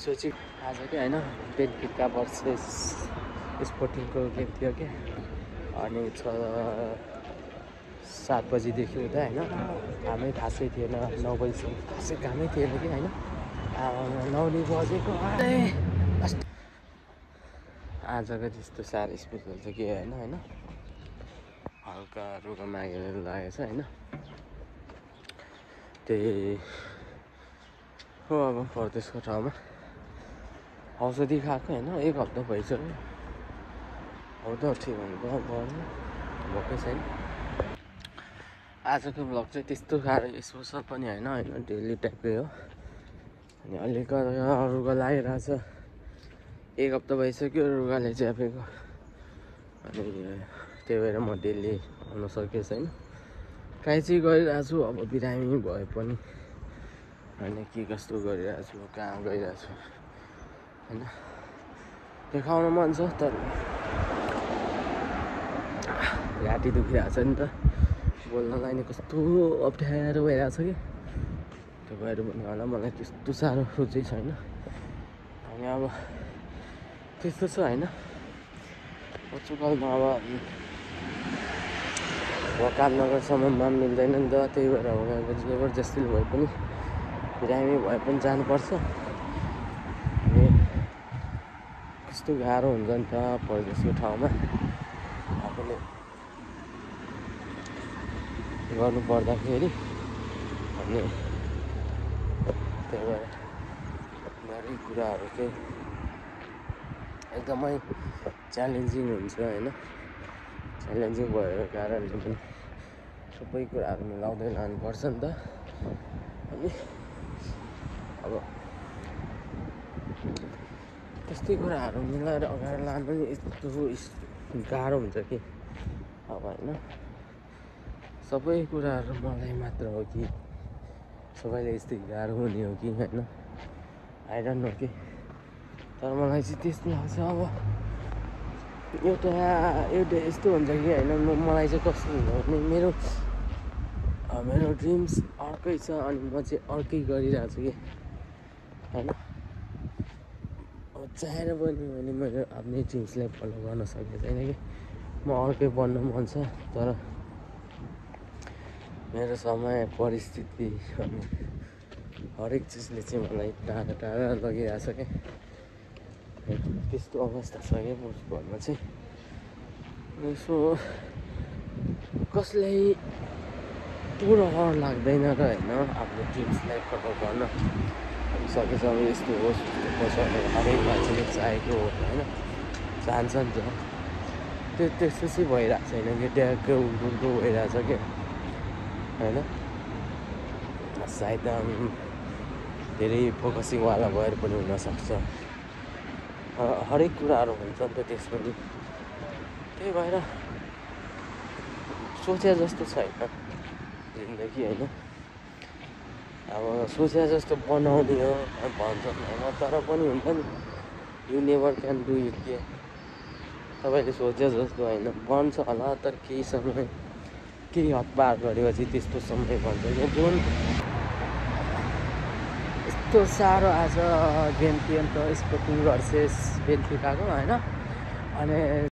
सोचे आज के होइन बेनफिका भर्सेस स्पोर्टिङको गेम थियो क्या अनि 7 बजीदेखि हुँदा होइन कामै खासै थिएन 9 बजीसम्म खासै कामै थिएन कि होइन 9 बजेको आजको त्यस्तो साह्रो स्पेसल चाहिँ के होइन हल्का रुगा मागेर लागेछ होइन त्यही हो अब परदेशको ठाउँमा औषधि खाएको होइन 1 हप्ता भइसक्यो हो त ठिक हुनु पर्ने भएकै छैन आजको ब्लग चाहिँ त्यस्तो साह्रो स्पेसल पनि होइन डेली टाइपकै हो अनि अलिक रुगा लागिरहेछ 1 हप्ता भइसक्यो रुगाले च्यापेको अनि त्यही भएर म डेली आउन सकेको छैन ट्राई चाहिँ गरिरहेको छु अब बिरामी भए पनि होइन के कस्तो गरिरहेको छु कहाँ गइरहेको छु होइन देखाउन मन छ तर घाँटी दुखिरहेको छ नि त बोल्नलाई नि कस्तो अप्ठ्यारो भइरहेको छ कि त्यो भएर पनि होला मलाई त्यस्तो साह्रो रुचि छैन अनि अब त्यस्तो छ होइन पछुकलमा अब काम नगरसम्ममा मिल्दैन नि त त्यही भएर अब जबरजस्तीले भए पनि बिरामी भए पनि जानुपर्छ अनि कस्तो गाह्रो हुन्छ नि त परदेशको ठाउँमा आफूले गर्नु पर्दाखेरि अनि त्यही भएर धेरै कुराहरू चाहिँ एकदमै च्यालेन्जिङ हुन्छ होइन च्यालेन्जिङ भएको कारणले पनि सबै कुराहरू मिलाउँदै लानुपर्छ नि त अनि अब त्यस्तै कुराहरू मिलाएर अगाडि लानु पनि यस्तो गाह्रो हुन्छ कि अब होइन सबै कुराहरू मलाई मात्र हो कि सबैले यस्तै गाह्रो हुने हो कि होइन आई डोन्ट नो कि तर मलाई चाहिँ त्यस्तो लाग्छ अब एउटा यस्तो हुन्छ कि होइन मलाई चाहिँ कस्तो हुन्छ भने मेरो ड्रिम्स अर्कै छ अनि म चाहिँ अर्कै गरिरहेको छु कि होइन अब चाहेर पनि मैले मेरो आफ्नै ड्रिम्सलाई फलो गर्न सकेको छैन कि म अर्कै बन्न मन छ तर मेरो समय परिस्थिति अनि हरेक चिजले चाहिँ मलाई टाढा टाढा लगिरहेको छ क्या त्यस्तो अवस्था छ क्या घरमा चाहिँ सो कसलाई पुरो रहर लाग्दैन र होइन आफ्नो ड्रिम्सलाई फलो गर्न सकेसम्म यस्तो होस् भनेर हरेक मान्छेले चाहेको हो होइन चाहन्छ नि त त्यस्तो चाहिँ भइरहेको छैन कि ट्याक्कै उल्टो भइरहेछ क्या होइन सायद धेरै फोकसिङवाला भएर पनि हुनसक्छ हरेक कुराहरू हुन्छ नि त त्यसमा त्यही भएर सोचे जस्तो छैन जिन्दगी होइन अब सोचे जस्तो बनाउने हो भन्छन् होइन तर पनि हुन्छ नि you never can do it के तपाईँले सोचे जस्तो होइन बन्छ होला तर केही समय केही हद पार गरेपछि त्यस्तो समय भन्छ कि जुन यस्तो साह्रो आज गेम थियो नि त स्पोर्टिङ भर्सेस बेनफिकाको होइन अनि